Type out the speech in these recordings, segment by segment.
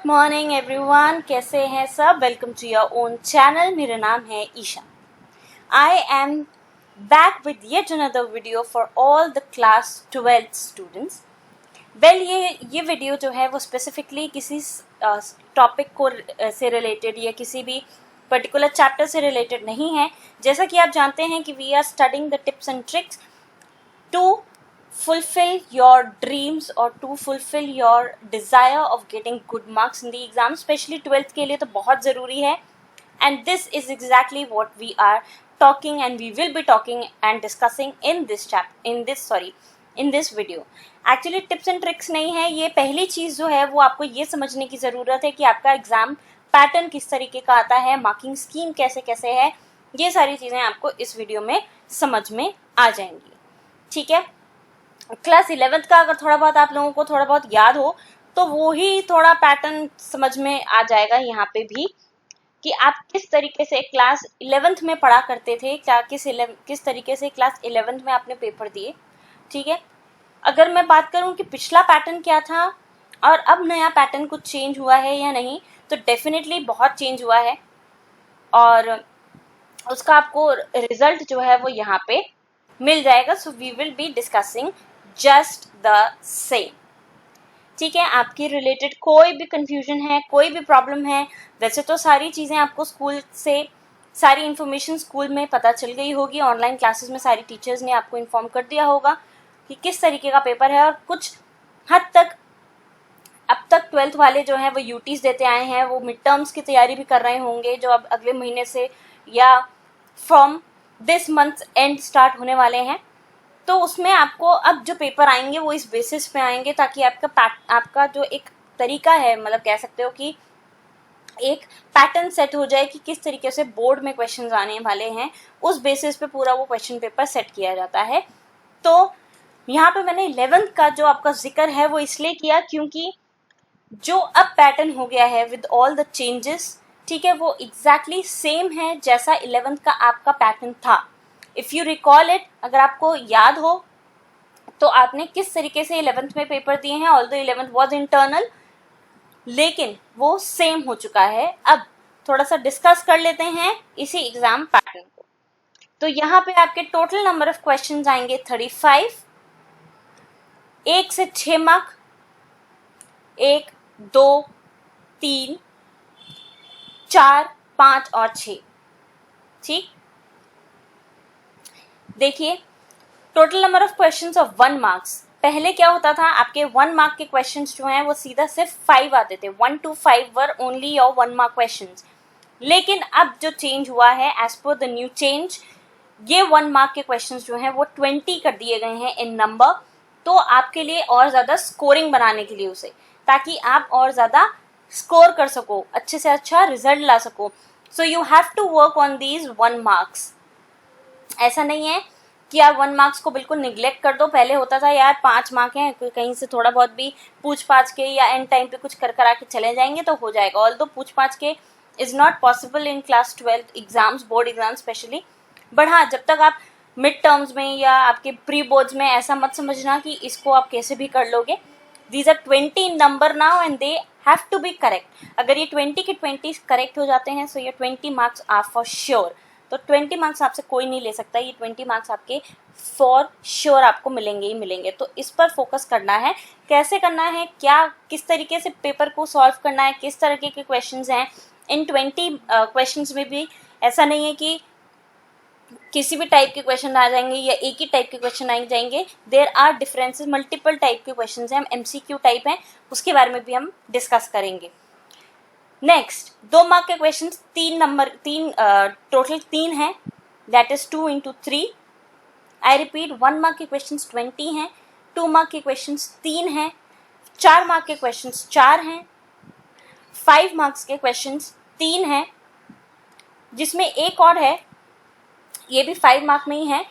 Good morning everyone, कैसे हैं सब। Welcome to your own channel. मेरा नाम है Isha. I am back with yet another video for all the class 12th students. Well, ये video जो है वो स्पेसिफिकली किसी टॉपिक को से रिलेटेड या किसी भी पर्टिकुलर चैप्टर से रिलेटेड नहीं है। जैसा कि आप जानते हैं कि we are studying the tips and tricks to fulfill your dreams or to fulfill your desire of getting good marks in the exam, especially 12th के लिए तो बहुत ज़रूरी है। and this is exactly what we are talking and we will be talking and discussing in this video। actually tips and tricks नहीं है, ये पहली चीज़ जो है वो आपको ये समझने की ज़रूरत है कि आपका एग्ज़ाम पैटर्न किस तरीके का आता है, मार्किंग स्कीम कैसे कैसे है। ये सारी चीज़ें आपको इस वीडियो में समझ में आ जाएंगी, ठीक है। क्लास 11th का अगर थोड़ा बहुत आप लोगों को थोड़ा बहुत याद हो तो वो ही थोड़ा पैटर्न समझ में आ जाएगा यहाँ पे भी, कि आप किस तरीके से क्लास 11th में पढ़ा करते थे, क्या किस तरीके से क्लास 11th में आपने पेपर दिए, ठीक है। अगर मैं बात करूँ कि पिछला पैटर्न क्या था और अब नया पैटर्न कुछ चेंज हुआ है या नहीं, तो डेफिनेटली बहुत चेंज हुआ है और उसका आपको रिजल्ट जो है वो यहाँ पे मिल जाएगा। So we will be discussing just the same, ठीक है। आपकी रिलेटेड कोई भी कंफ्यूजन है, कोई भी प्रॉब्लम है, वैसे तो सारी चीज़ें आपको स्कूल से सारी इन्फॉर्मेशन स्कूल में पता चल गई होगी, ऑनलाइन क्लासेस में सारी टीचर्स ने आपको इन्फॉर्म कर दिया होगा कि किस तरीके का पेपर है। और कुछ हद तक अब तक 12th वाले जो हैं वो यूटीज देते आए हैं, वो मिड टर्म्स की तैयारी भी कर रहे होंगे जो अब अगले महीने से या from this month and start होने वाले हैं। तो उसमें आपको अब जो पेपर आएंगे वो इस बेसिस पे आएंगे ताकि आपका जो एक तरीका है, मतलब कह सकते हो कि एक पैटर्न सेट हो जाए कि किस तरीके से बोर्ड में क्वेश्चंस आने वाले हैं, उस बेसिस पे पूरा वो क्वेश्चन पेपर सेट किया जाता है। तो यहाँ पे मैंने 11th का जो आपका जिक्र है वो इसलिए किया क्योंकि जो अब पैटर्न हो गया है विद ऑल द चेंजेस, ठीक है, वो एग्जैक्टली सेम है जैसा 11th का आपका पैटर्न था। इफ़ यू रिकॉल इट, अगर आपको याद हो तो आपने किस तरीके से 11th में पेपर दिए हैं। ऑल्दो 11th वॉज इंटरनल, लेकिन वो सेम हो चुका है। अब थोड़ा सा डिस्कस कर लेते हैं इसी एग्जाम पैटर्न को। तो यहाँ पे आपके टोटल नंबर ऑफ क्वेश्चन आएंगे 35, 1 से 6 मार्क, 1, 2, 3, 4, 5 और 6, ठीक। देखिए, total number of questions of 1 marks. पहले क्या होता था, आपके 1 मार्क के क्वेश्चंस जो हैं वो सीधा सिर्फ 5 आते थे। 1 to 5 were only your 1 mark questions. लेकिन अब जो चेंज हुआ है as per the new change, ये 1 मार्क के क्वेश्चंस जो हैं वो 20 कर दिए गए हैं इन नंबर। तो आपके लिए और ज़्यादा स्कोरिंग बनाने के लिए उसे, ताकि आप और ज़्यादा स्कोर कर सको, अच्छे से अच्छा रिजल्ट ला सको। So you have to work on these 1 marks. ऐसा नहीं है कि आप 1 मार्क्स को बिल्कुल निग्लेक्ट कर दो। पहले होता था यार 5 मार्क हैं, कहीं से थोड़ा बहुत भी पूछ पाछ के या एंड टाइम पे कुछ कर कर आके चले जाएंगे तो हो जाएगा। ऑल्दो पूछ पाछ के is not possible in class 12 exams, board exam specially. But हाँ, जब तक आप मिड टर्म्स में या आपके प्री बोर्ड्स में ऐसा मत समझना कि इसको आप कैसे भी कर लोगे। These are 20 in number now and they have to be correct. अगर ये 20 के 20 करेक्ट हो जाते हैं सो ये 20 मार्क्स आर फॉर श्योर। तो 20 मार्क्स आपसे कोई नहीं ले सकता, ये 20 मार्क्स आपके फॉर श्योर आपको मिलेंगे ही मिलेंगे। तो इस पर फोकस करना है, कैसे करना है, क्या किस तरीके से पेपर को सॉल्व करना है, किस तरीके के क्वेश्चंस हैं इन 20 क्वेश्चंस में। भी ऐसा नहीं है कि किसी भी टाइप के क्वेश्चन आ जाएंगे या एक ही टाइप के क्वेश्चन आ जाएंगे। There are differences, multiple type के क्वेश्चंस हैं, MCQ टाइप हैं, उसके बारे में भी हम डिस्कस करेंगे। नेक्स्ट, 2 मार्क के क्वेश्चन टोटल 3 हैं, that is 2 into 3। I repeat, 1 mark के क्वेश्चन 20 हैं, 2 मार्क के क्वेश्चन 3 हैं, 4 मार्क के क्वेश्चन 4 हैं, 5 मार्क्स के क्वेश्चन 3 हैं, जिसमें एक और है, ये भी 5 मार्क में ही है,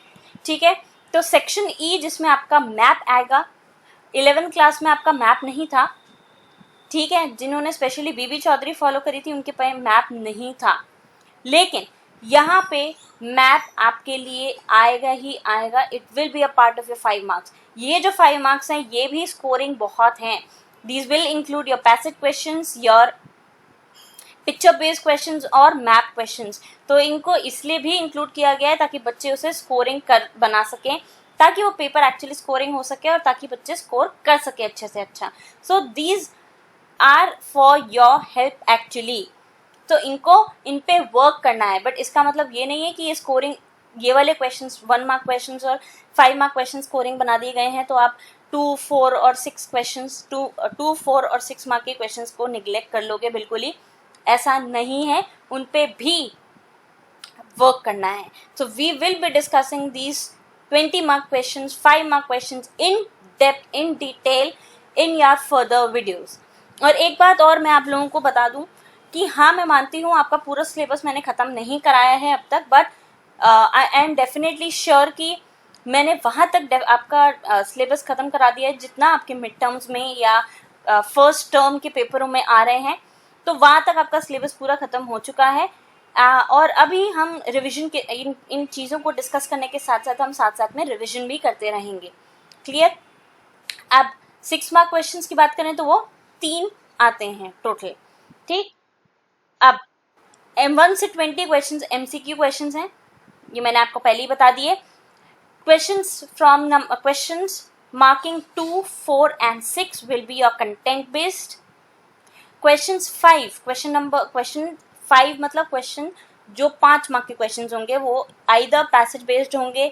ठीक है। तो सेक्शन ई जिसमें आपका मैप आएगा, 11th क्लास में आपका मैप नहीं था, ठीक है। जिन्होंने स्पेशली बीबी चौधरी फॉलो करी थी उनके पास मैप नहीं था, लेकिन यहाँ पे मैप आपके लिए आएगा ही आएगा। It will be a part of your 5 marks. ये जो 5 मार्क्स हैं ये भी स्कोरिंग बहुत हैं, These will include your passage questions, your picture based questions और मैप क्वेश्चंस. तो इनको इसलिए भी इंक्लूड किया गया है ताकि बच्चे उसे स्कोरिंग कर बना सकें, ताकि वो पेपर एक्चुअली स्कोरिंग हो सके और ताकि बच्चे स्कोर कर सके अच्छे से अच्छा. So these are for your help actually. तो इन पे वर्क करना है, बट इसका मतलब ये नहीं है कि ये स्कोरिंग, ये वाले क्वेश्चंस 1 मार्क क्वेश्चंस और 5 मार्क क्वेश्चन स्कोरिंग बना दिए गए हैं तो आप 2, 4 और 6 क्वेश्चंस 2, 4 और 6 मार्क के क्वेश्चंस को निगलेक्ट कर लोगे. बिल्कुल ही ऐसा नहीं है, उन पे भी वर्क करना है. So we will be discussing these 20 mark questions, 5 mark questions in depth, in detail in your further videos. और एक बात और मैं आप लोगों को बता दूं कि हाँ, मैं मानती हूँ आपका पूरा सिलेबस मैंने ख़त्म नहीं कराया है अब तक, but I am definitely sure कि मैंने वहाँ तक आपका सिलेबस ख़त्म करा दिया है जितना आपके मिड टर्म्स में या फर्स्ट टर्म के पेपरों में आ रहे हैं. तो वहाँ तक आपका सिलेबस पूरा ख़त्म हो चुका है. और अभी हम रिवीजन के इन चीज़ों को डिस्कस करने के साथ साथ हम साथ में रिवीजन भी करते रहेंगे. क्लियर? अब 6 मार्क क्वेश्चंस की बात करें तो वो 3 आते हैं टोटल. ठीक. अब M1 से 20 क्वेश्चंस MCQ क्वेश्चंस हैं, ये मैंने आपको पहले ही बता दिए. Questions marking 2, 4 and 6 will be your content based. Question 5 मतलब क्वेश्चन जो 5 मार्क के क्वेश्चंस होंगे वो आइदर पैसेज बेस्ड होंगे,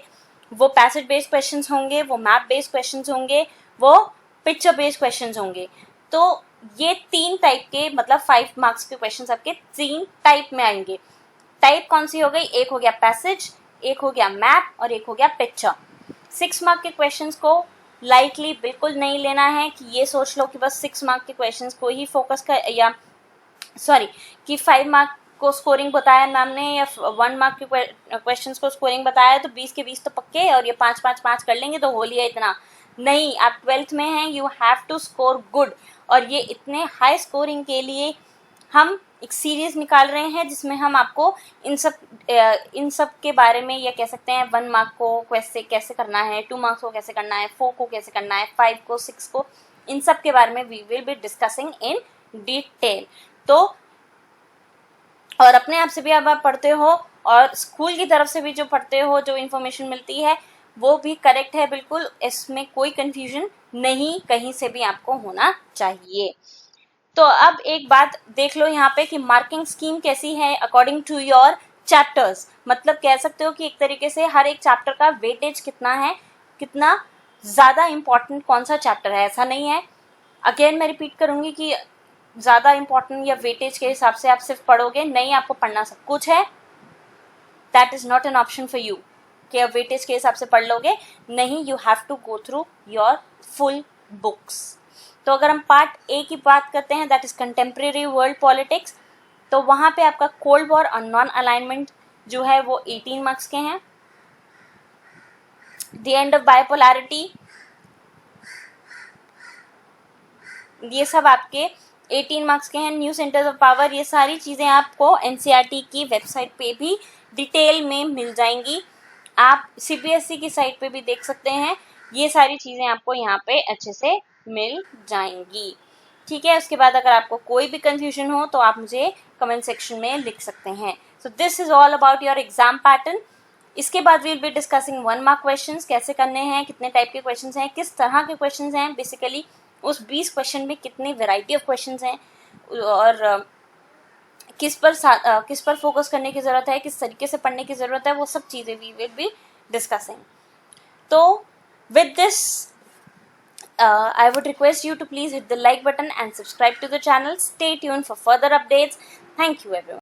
वो पैसेज बेस्ड क्वेश्चंस होंगे, वो मैप बेस्ड क्वेश्चंस होंगे, वो पिक्चर बेस्ड क्वेश्चंस होंगे. तो ये 3 टाइप के, मतलब 5 मार्क्स के क्वेश्चंस आपके 3 टाइप में आएंगे. टाइप कौन सी हो गई? एक हो गया पैसेज, एक हो गया मैप और एक हो गया पिक्चर. 6 मार्क के क्वेश्चंस को लाइटली बिल्कुल नहीं लेना है कि ये सोच लो कि बस 6 मार्क के क्वेश्चंस को ही फोकस कर, या सॉरी कि 5 मार्क को स्कोरिंग बताया मैम ने या 1 मार्क के क्वेश्चंस को स्कोरिंग बताया तो 20 के 20 तो पक्के और ये 5 कर लेंगे तो हो लिया इतना. नहीं, आप 12th में हैं, you have to score good. और ये इतने हाई स्कोरिंग के लिए हम एक सीरीज निकाल रहे हैं जिसमें हम आपको इन सब के बारे में, या कह सकते हैं 1 मार्क को कैसे करना है, 2 मार्क्स को कैसे करना है, 4 को कैसे करना है, 5 को, 6 को, इन सब के बारे में we will be discussing in detail. तो और अपने आप से भी आप पढ़ते हो और स्कूल की तरफ से भी जो पढ़ते हो, जो इन्फॉर्मेशन मिलती है वो भी करेक्ट है बिल्कुल, इसमें कोई कंफ्यूजन नहीं कहीं से भी आपको होना चाहिए. तो अब एक बात देख लो यहाँ पे कि मार्किंग स्कीम कैसी है अकॉर्डिंग टू योर चैप्टर्स. मतलब कह सकते हो कि एक तरीके से हर एक चैप्टर का वेटेज कितना है, कितना ज़्यादा इम्पॉर्टेंट कौन सा चैप्टर है. ऐसा नहीं है, अगेन मैं रिपीट करूँगी कि ज़्यादा इम्पॉर्टेंट या वेटेज के हिसाब से आप सिर्फ पढ़ोगे नहीं, आपको पढ़ना सब कुछ है. That is not an option for you कि आप वेटेज के हिसाब से पढ़ लोगे. नहीं, you have to go through your full books. तो अगर हम पार्ट ए की बात करते हैं, that is contemporary world politics, तो वहाँ पे आपका कोल्ड वॉर और नॉन अलाइनमेंट जो है वो 18 मार्क्स के हैं. द एंड ऑफ बाइपोलैरिटी, ये सब आपके 18 मार्क्स के हैं. न्यू सेंटर्स ऑफ पावर, ये सारी चीज़ें आपको NCERT की वेबसाइट पे भी डिटेल में मिल जाएंगी. आप CBSE की साइट पे भी देख सकते हैं. ये सारी चीज़ें आपको यहाँ पे अच्छे से मिल जाएंगी. ठीक है. उसके बाद अगर आपको कोई भी कंफ्यूजन हो तो आप मुझे कमेंट सेक्शन में लिख सकते हैं. So this is all about your exam pattern. इसके बाद we'll be discussing 1 mark questions कैसे करने हैं, कितने टाइप के क्वेश्चंस हैं, किस तरह के क्वेश्चंस हैं, बेसिकली उस 20 क्वेश्चन में कितनी वेराइटी ऑफ क्वेश्चंस हैं और किस पर फोकस करने की ज़रूरत है, किस तरीके से पढ़ने की ज़रूरत है, वो सब चीज़ें वी विल बी डिस्कसिंग. तो with this I would request you to please hit the like button and subscribe to the channel. Stay tuned for further updates. Thank you everyone.